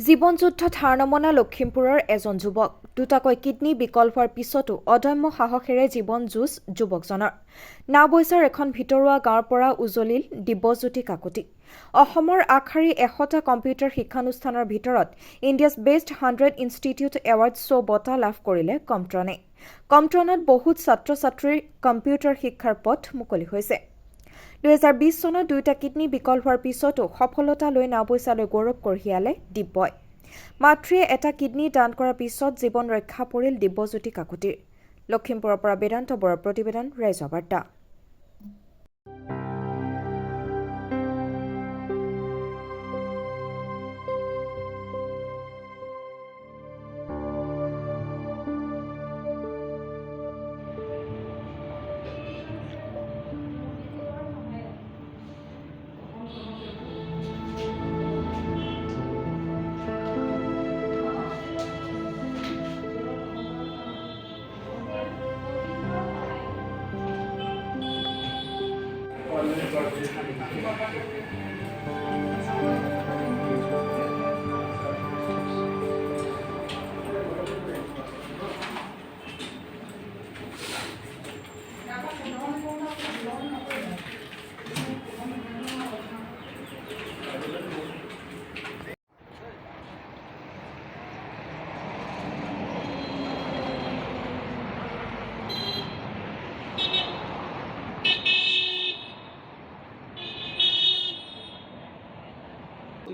জীৱন যুদ্ধত হাৰ নমনা লখিমপুৰৰ এজন যুৱক দুটাকৈ কিডনী বিকল হোৱাৰ পিছতো অদম্য সাহসেৰে জীৱন যুঁজ যুৱকজনৰ নাওবৈচাৰ এখন ভিতৰুৱা গাঁৱৰ পৰা উজলিল দিব্যজ্যোতি কাকতি অসমৰ আগশাৰী 100টা কম্পিউটাৰ শিক্ষানুষ্ঠানৰ ভিতৰত India's best 100 institute award show' বঁটা লাভ কৰিলে কমট্ৰণত বহুত ছাত্ৰ ছাত্ৰীৰ কম্পিউটাৰ শিক্ষাৰ পথ মুকলি হৈছে 2020 চনত দুটা কিডনী বিকল হোৱাৰ পিছতো সফলতা লৈ নাওবৈচালৈ গৌৰৱ কঢ়িয়ালে দিব্যই মাতৃয়ে এটা কিডনী দান কৰাৰ পিছত জীৱন ৰক্ষা পৰিল দিব্যজ্যোতি কাকতিৰ লখিমপুৰৰ পৰা বেদান্ত বৰাৰ প্ৰতিবেদন ৰাইজৰ বাৰ্তা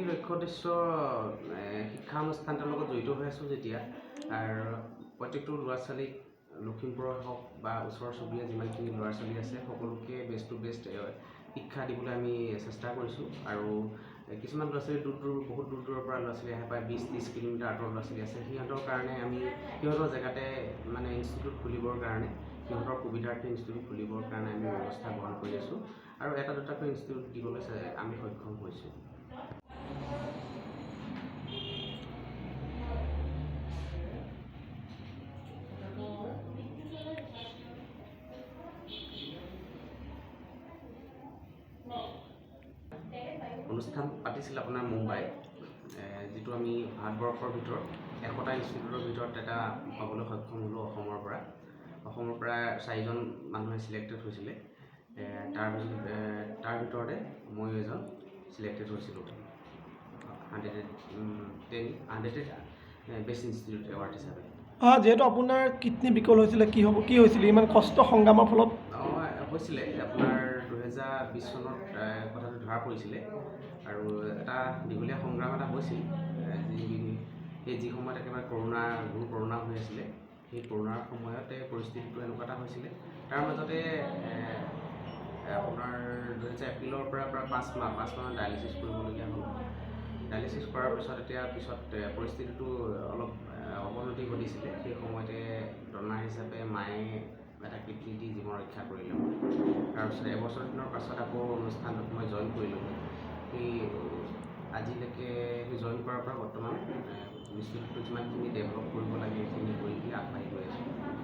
লক্ষ্যোদ্দেশ্য শিক্ষানুষ্ঠানটোৰ লগত জড়িত হৈ আছোঁ যেতিয়া আৰু প্ৰত্যেকটো ল'ৰা ছোৱালীক লখিমপুৰৰ হওক বা ওচৰ চুবুৰীয়া যিমানখিনি ল'ৰা ছোৱালী আছে সকলোকে বেষ্ট টু বেষ্ট শিক্ষা দিবলৈ আমি চেষ্টা কৰিছোঁ আৰু কিছুমান ল'ৰা ছোৱালী বহুত দূৰ দূৰৰ পৰা ল'ৰা ছোৱালী আহে প্ৰায় 20-30 কিলোমিটাৰ আঁতৰৰ ল'ৰা ছোৱালী আছে সিহঁতৰ কাৰণে আমি সিহঁতৰ জেগাতে মানে ইনষ্টিটিউট খুলিবৰ কাৰণে সিহঁতৰ সুবিধাৰ্থে ইনষ্টিটিউট খুলিবৰ কাৰণে আমি ব্যৱস্থা গ্ৰহণ কৰি আছোঁ আৰু এটা দুটাকৈ ইনষ্টিটিউট দিবলৈ আমি সক্ষম হৈছোঁ। অনুষ্ঠান পাতিছিল আপোনাৰ মুম্বাইত যিটো আমি ভাৰতবৰ্ষৰ ভিতৰত 100টা ইনষ্টিটিউটৰ ভিতৰত এটা পাবলৈ সক্ষম হ'লোঁ অসমৰ পৰা 4জন মানুহে চিলেক্টেড হৈছিলে তাৰ ভিতৰতে মই এজন চিলেক্টেড হৈছিলোঁ 100 বেষ্ট ইনষ্টিটিউট এৱাৰ্ড হিচাপে। যিহেতু আপোনাৰ কিডনী বিকল হৈছিলে কি হৈছিলে ইমান কষ্ট সংগ্ৰামৰ ফলত হৈছিলে আপোনাৰ 2020 চনত কথাটো ধৰা পৰিছিলে আৰু এটা দীঘলীয়া সংগ্ৰাম এটা হৈছিল যি সময়ত একেবাৰে কৰোণা হৈ আছিলে সেই কৰোণাৰ সময়তে পৰিস্থিতিটো এনেকুৱা এটা হৈছিলে তাৰ মাজতে আপোনাৰ 2000 এপ্ৰিলৰ পৰা প্ৰায় 5 মাহ ডায়েলিচিছ কৰিবলগীয়া হ'ল ডায়েলিচিছ কৰাৰ পিছত পৰিস্থিতিটো অলপ অৱনতি ঘটিছিলে সেই সময়তে ডনাৰ হিচাপে মায়ে এটা কিডনী দি জীৱন ৰক্ষা কৰিলে তাৰপিছত এবছৰ দিনৰ পাছত আকৌ অনুষ্ঠানটোত মই জইন কৰিলোঁ সেই আজিলৈকে সেই জইন কৰাৰ পৰা বৰ্তমান ইনষ্টিটিউটটো যিমানখিনি ডেভেলপ কৰিব লাগে সেইখিনি কৰি আগবাঢ়ি গৈ আছোঁ।